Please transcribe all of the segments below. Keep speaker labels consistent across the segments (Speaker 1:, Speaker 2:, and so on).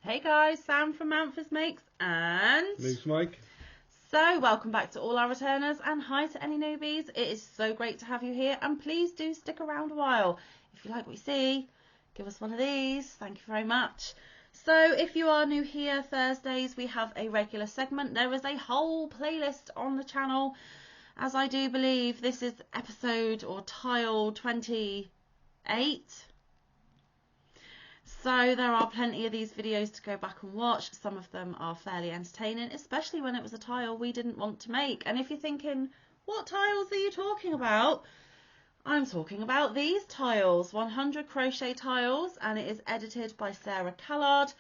Speaker 1: Hey guys, Sam from Manfa's Makes and
Speaker 2: Luke's Mike.
Speaker 1: So welcome back to all our returners and hi to any newbies. It is so great to have you here and please do stick around a while. If you like what you see, give us one of these. Thank you very much. So if you are new here, Thursdays we have a regular segment. There is a whole playlist on the channel. As I do believe this is episode or tile 28. So there are plenty of these videos to go back and watch. Some of them are fairly entertaining, especially when it was a tile we didn't want to make. And if you're thinking, what tiles are you talking about? I'm talking about these tiles, 100 crochet tiles, and it is edited by Sarah Callard.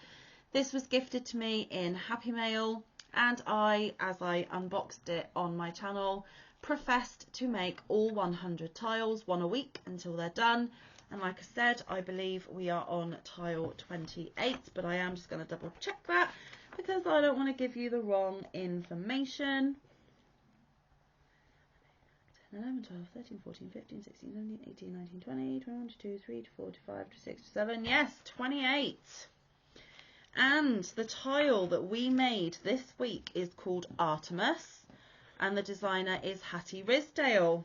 Speaker 1: This was gifted to me in Happy Mail, and I, as I unboxed it on my channel, professed to make all 100 tiles, one a week until they're done. And like I said, I believe we are on tile 28, but I am just going to double check that because I don't want to give you the wrong information. 10, 11, 12, 13, 14, 15, 16, 17, 18, 19, 20, 21, 22, 23, 24, 25, 26, 27, yes, 28. And the tile that we made this week is called Artemis, and the designer is Hattie Risdale.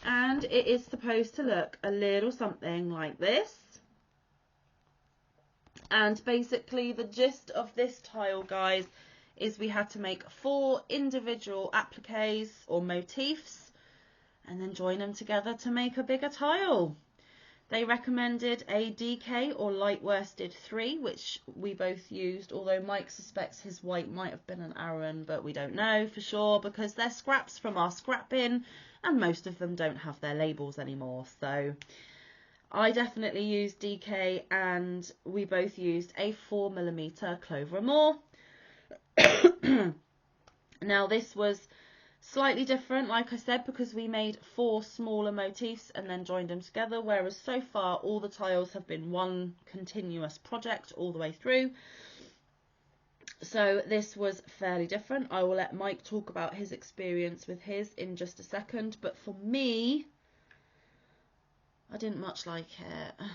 Speaker 1: And it is supposed to look a little something like this. And basically the gist of this tile, guys, is we had to make 4 individual appliques or motifs and then join them together to make a bigger tile. They recommended a DK or light worsted 3, which we both used, although Mike suspects his white might have been an Aran, but we don't know for sure because they're scraps from our scrap bin and most of them don't have their labels anymore. So I definitely used DK and we both used a 4mm Clover Moor. Now this was slightly different, like I said, because we made 4 smaller motifs and then joined them together, whereas so far all the tiles have been one continuous project all the way through. So this was fairly different. I will let Mike talk about his experience with his in just a second, but for me, I didn't much like it.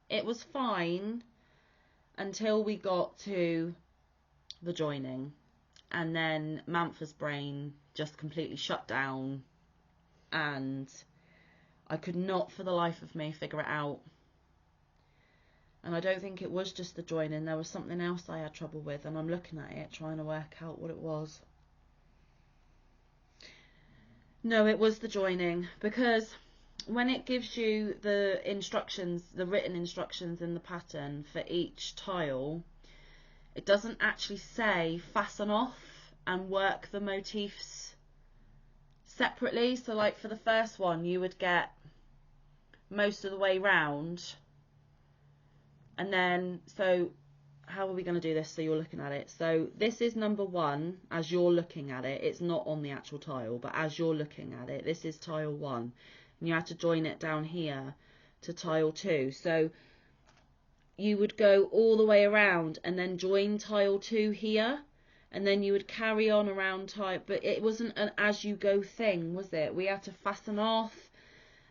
Speaker 1: It was fine until we got to the joining. And then Manfa's brain just completely shut down and I could not for the life of me figure it out. And I don't think it was just the joining, there was something else I had trouble with and I'm looking at it trying to work out what it was. No, it was the joining, because when it gives you the instructions, the written instructions in the pattern for each tile, it doesn't actually say fasten off and work the motifs separately. So like for the first one you would get most of the way round, and then so how are we going to do this so you're looking at it? So this is number 1 as you're looking at it. It's not on the actual tile, but as you're looking at it, this is tile 1 and you have to join it down here to tile 2. So you would go all the way around and then join tile 2 here, and then you would carry on around tile, but it wasn't an as you go thing, was it? We had to fasten off,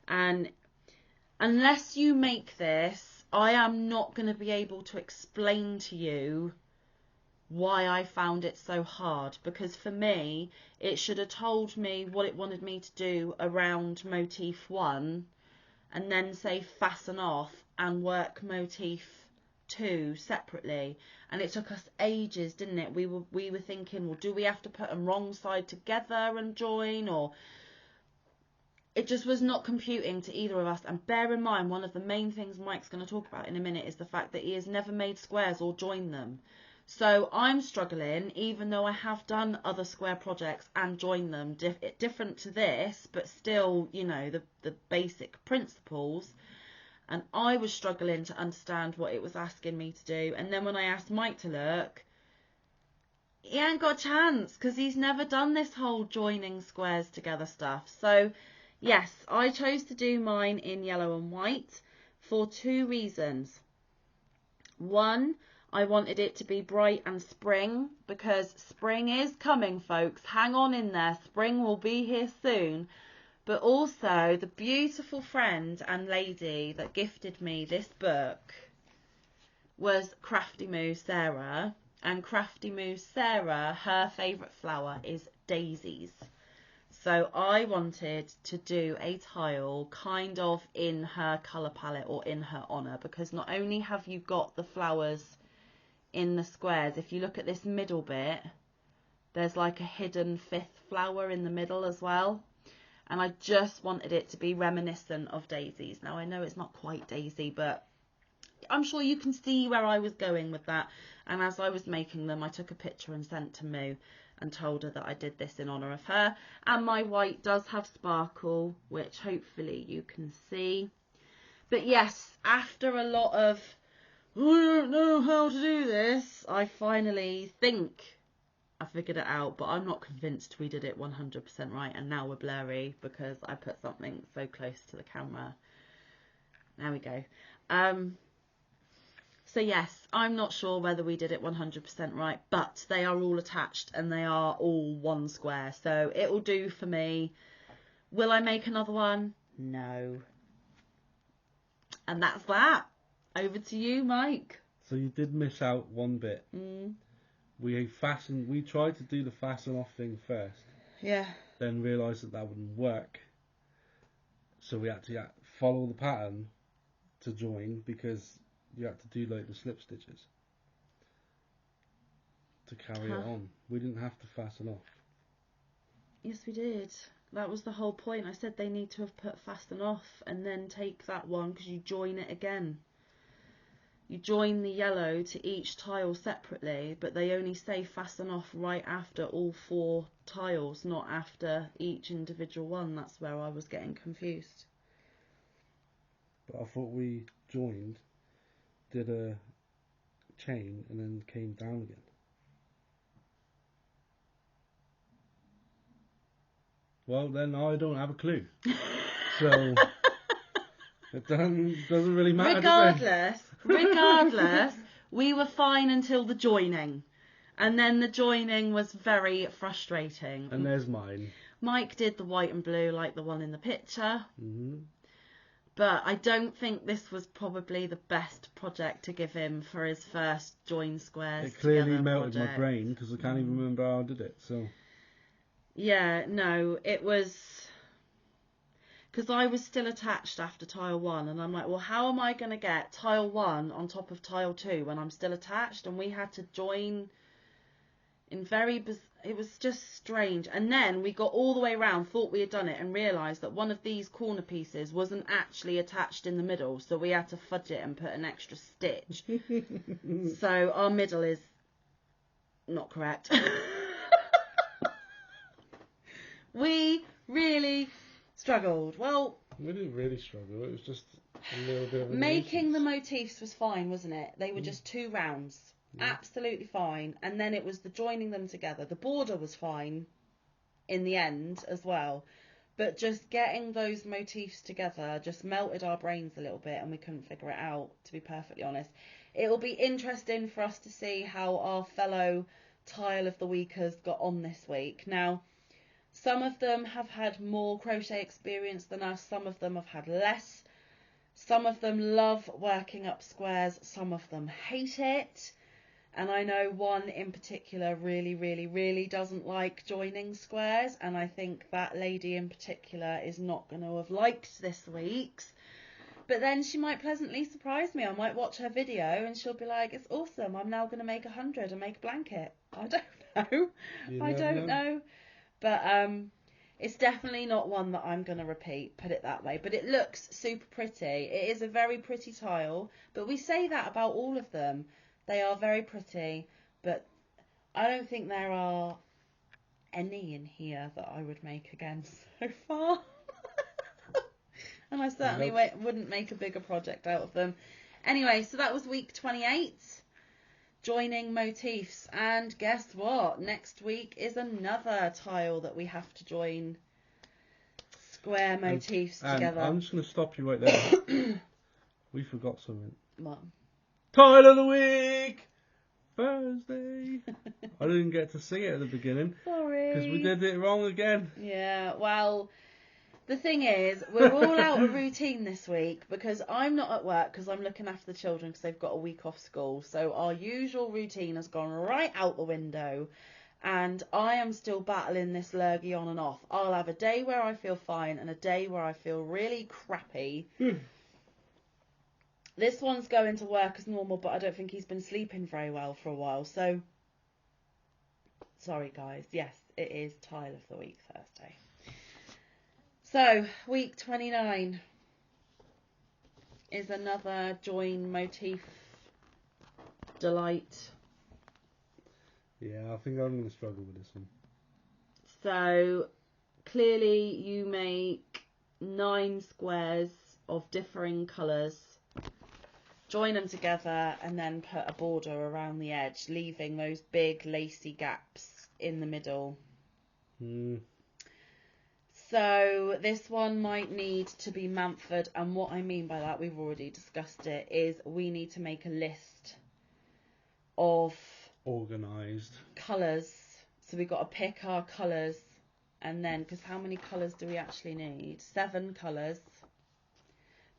Speaker 1: and unless you make this, I am not going to be able to explain to you why I found it so hard, because for me it should have told me what it wanted me to do around motif 1 and then say fasten off and work motif 2 separately. And it took us ages, didn't it? We were thinking, well, do we have to put them wrong side together and join, or it just was not computing to either of us. And bear in mind, one of the main things Mike's going to talk about in a minute is the fact that he has never made squares or joined them. So I'm struggling, even though I have done other square projects and joined them, different to this, but still, you know, the basic principles. And I was struggling to understand what it was asking me to do. And then when I asked Mike to look, he ain't got a chance because he's never done this whole joining squares together stuff. So yes, I chose to do mine in yellow and white for 2 reasons. One, I wanted it to be bright and spring, because spring is coming, folks. Hang on in there. Spring will be here soon. But also the beautiful friend and lady that gifted me this book was Crafty Moo Sarah. And Crafty Moo Sarah, her favourite flower is daisies. So I wanted to do a tile kind of in her colour palette or in her honour, because not only have you got the flowers in the squares, if you look at this middle bit, there's like a hidden 5th flower in the middle as well. And I just wanted it to be reminiscent of daisies. Now I know it's not quite daisy, but I'm sure you can see where I was going with that. And as I was making them, I took a picture and sent to Moo and told her that I did this in honour of her. And my white does have sparkle, which hopefully you can see. But yes, after a lot of, I don't know how to do this, I finally think I figured it out, but I'm not convinced we did it 100% right. And now we're blurry because I put something so close to the camera. There we go. So yes, I'm not sure whether we did it 100% right, but they are all attached and they are all one square. So it will do for me. Will I make another one? No. And that's that. Over to you, Mike.
Speaker 2: So you did miss out one bit. We tried to do the fasten off thing first.
Speaker 1: Yeah.
Speaker 2: Then realised that wouldn't work. So we had to follow the pattern to join, because you had to do like the slip stitches to carry it on. We didn't have to fasten off.
Speaker 1: Yes, we did. That was the whole point. I said they need to have put fasten off and then take that one, because you join it again. You join the yellow to each tile separately, but they only say fasten off right after all 4 tiles, not after each individual one. That's where I was getting confused.
Speaker 2: But I thought we joined, did a chain, and then came down again. Well, then I don't have a clue. So it doesn't really matter.
Speaker 1: Regardless, we were fine until the joining. And then the joining was very frustrating.
Speaker 2: And there's mine.
Speaker 1: Mike did the white and blue like the one in the picture.
Speaker 2: Mm-hmm.
Speaker 1: But I don't think this was probably the best project to give him for his first join squares.
Speaker 2: It clearly melted
Speaker 1: project.
Speaker 2: my brain, because I can't even remember how I did it. So
Speaker 1: yeah, no, it was because I was still attached after tile 1, and I'm like, well, how am I going to get tile 1 on top of tile 2 when I'm still attached? And we had to join in it was just strange. And then we got all the way around, thought we had done it, and realised that one of these corner pieces wasn't actually attached in the middle, so we had to fudge it and put an extra stitch. So our middle is not correct. We really struggled. Well,
Speaker 2: we didn't really struggle. It was just a little bit of a
Speaker 1: making the motifs was fine, wasn't it? They were just 2 rounds. Absolutely fine. And then it was the joining them together. The border was fine in the end as well. But just getting those motifs together just melted our brains a little bit, and we couldn't figure it out, to be perfectly honest. It will be interesting for us to see how our fellow Tile of the Weekers got on this week. Now, some of them have had more crochet experience than us. Some of them have had less. Some of them love working up squares. Some of them hate it. And I know one in particular really, really, really doesn't like joining squares. And I think that lady in particular is not going to have liked this week's. But then she might pleasantly surprise me. I might watch her video and she'll be like, it's awesome. I'm now going to make 100 and make a blanket. I don't know. I don't know. But it's definitely not one that I'm going to repeat, put it that way. But it looks super pretty. It is a very pretty tile. But we say that about all of them. They are very pretty, but I don't think there are any in here that I would make again so far. And I certainly wouldn't make a bigger project out of them. Anyway, so that was week 28, joining motifs. And guess what? Next week is another tile that we have to join square motifs together.
Speaker 2: I'm just going to stop you right there. We forgot something.
Speaker 1: What?
Speaker 2: Tile of the week! Thursday! I didn't get to sing it at the beginning.
Speaker 1: Sorry.
Speaker 2: Because we did it wrong again.
Speaker 1: Yeah, well, The thing is, we're all out of routine this week because I'm not at work because I'm looking after the children because they've got a week off school. So our usual routine has gone right out the window, and I am still battling this lurgy on and off. I'll have a day where I feel fine and a day where I feel really crappy. This one's going to work as normal, but I don't think he's been sleeping very well for a while. So, sorry guys. Yes, it is Tile of the Week Thursday. So, week 29 is another join motif delight.
Speaker 2: Yeah, I think I'm going to struggle with this one.
Speaker 1: So, clearly you make 9 squares of differing colours, join them together and then put a border around the edge, leaving those big lacy gaps in the middle. So this one might need to be Manfa'd, and what I mean by that, we've already discussed it, is we need to make a list of
Speaker 2: organised
Speaker 1: colours. So we've got to pick our colours, and then, because how many colours do we actually need? 7 colours,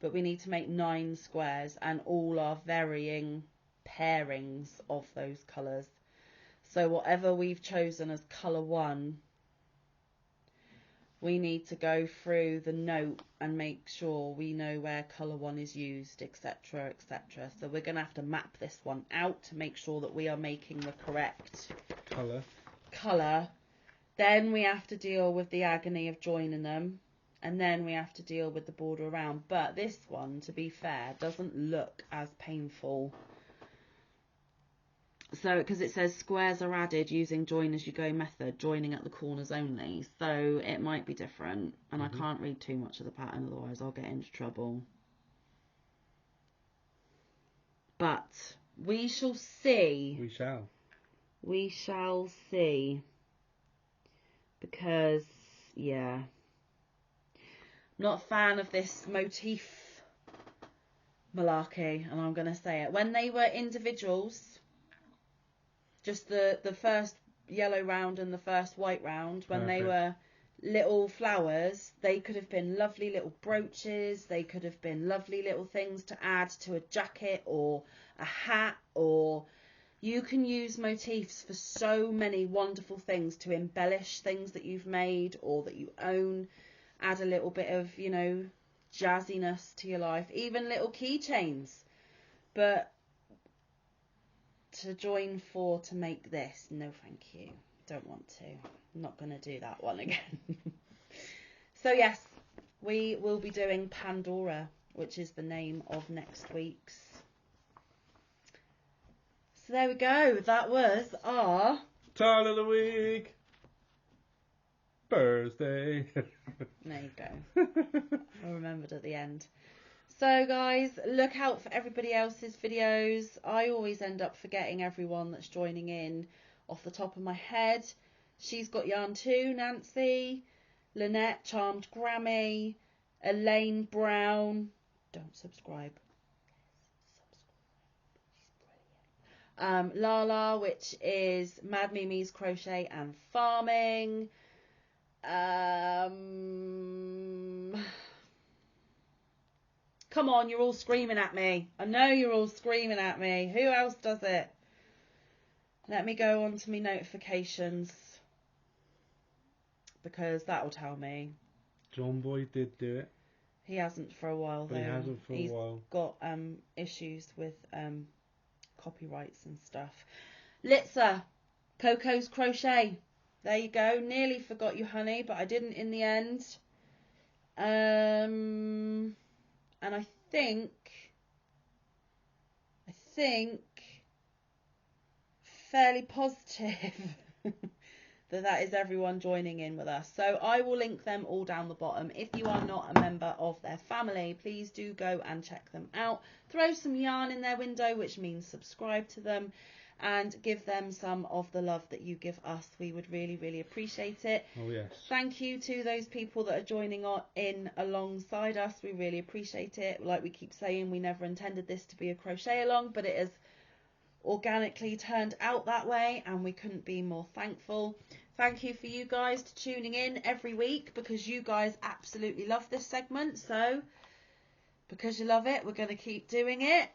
Speaker 1: but we need to make 9 squares, and all are varying pairings of those colours. So whatever we've chosen as colour 1, we need to go through the note and make sure we know where colour 1 is used, etc, etc. So we're going to have to map this one out to make sure that we are making the correct colour. Then we have to deal with the agony of joining them, and then we have to deal with the border around. But this one, to be fair, doesn't look as painful. So, because it says squares are added using join as you go method, joining at the corners only. So it might be different, and I can't read too much of the pattern, otherwise I'll get into trouble. But we shall see.
Speaker 2: We shall.
Speaker 1: We shall see. Because, yeah, not a fan of this motif malarkey, and I'm going to say it. When they were individuals, just the first yellow round and the first white round, when they were little flowers, they could have been lovely little brooches, they could have been lovely little things to add to a jacket or a hat, or you can use motifs for so many wonderful things to embellish things that you've made or that you own, add a little bit of, you know, jazziness to your life, even little keychains. But to join 4 to make this, no thank you, don't want to, I'm not going to do that one again. So yes, we will be doing Pandora, which is the name of next week's. So there we go, that was our
Speaker 2: Tile of the Week Thursday.
Speaker 1: There you go. I remembered at the end. So guys, look out for everybody else's videos. I always end up forgetting everyone that's joining in off the top of my head. She's Got Yarn Too, Nancy, Lynette, Charmed Grammy, Elaine Brown. Don't subscribe. Lala, which is Mad Mimi's Crochet and Farming. Come on, you're all screaming at me. I know you're all screaming at me. Who else does it? Let me go on to my notifications, because that will tell me.
Speaker 2: John Boy did do it.
Speaker 1: He hasn't for a while though.
Speaker 2: He hasn't for a while.
Speaker 1: He's got issues with copyrights and stuff. Litza, Coco's Crochet. There you go. Nearly forgot you, honey, but I didn't in the end. And I think fairly positive that is everyone joining in with us. So I will link them all down the bottom. If you are not a member of their family, please do go and check them out. Throw some yarn in their window, which means subscribe to them, and give them some of the love that you give us. We would really, really appreciate it.
Speaker 2: Oh yes.
Speaker 1: Thank you to those people that are joining in alongside us. We really appreciate it. Like we keep saying, we never intended this to be a crochet along, but it has organically turned out that way, and we couldn't be more thankful. Thank you for you guys to tuning in every week, because you guys absolutely love this segment. So because you love it, we're going to keep doing it.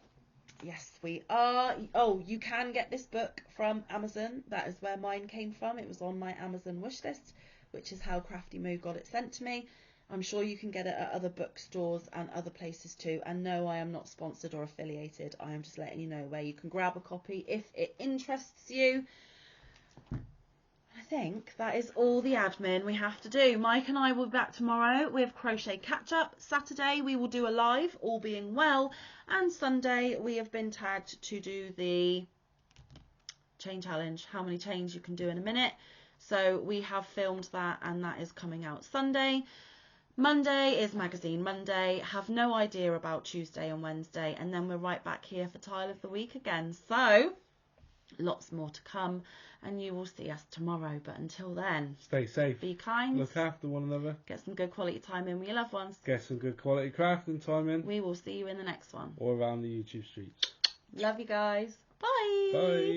Speaker 1: Yes, we are. Oh, you can get this book from Amazon. That is where mine came from. It was on my Amazon wish list, which is how Crafty Moo got it sent to me. I'm sure you can get it at other bookstores and other places too. And no, I am not sponsored or affiliated. I am just letting you know where you can grab a copy if it interests you. I think that is all the admin we have to do. Mike and I will be back tomorrow with Crochet Catch Up. Saturday we will do a live, all being well. And Sunday we have been tagged to do the chain challenge, how many chains you can do in a minute. So we have filmed that, and that is coming out Sunday. Monday is Magazine Monday. Have no idea about Tuesday and Wednesday, and then we're right back here for Tile of the Week again. So lots more to come, and you will see us tomorrow. But until then,
Speaker 2: Stay safe.
Speaker 1: be kind.
Speaker 2: Look after one another.
Speaker 1: Get some good quality time in with your loved ones.
Speaker 2: Get some good quality crafting time in.
Speaker 1: We will see you in the next one.
Speaker 2: Or around the YouTube streets.
Speaker 1: Love you guys. Bye.
Speaker 2: Bye.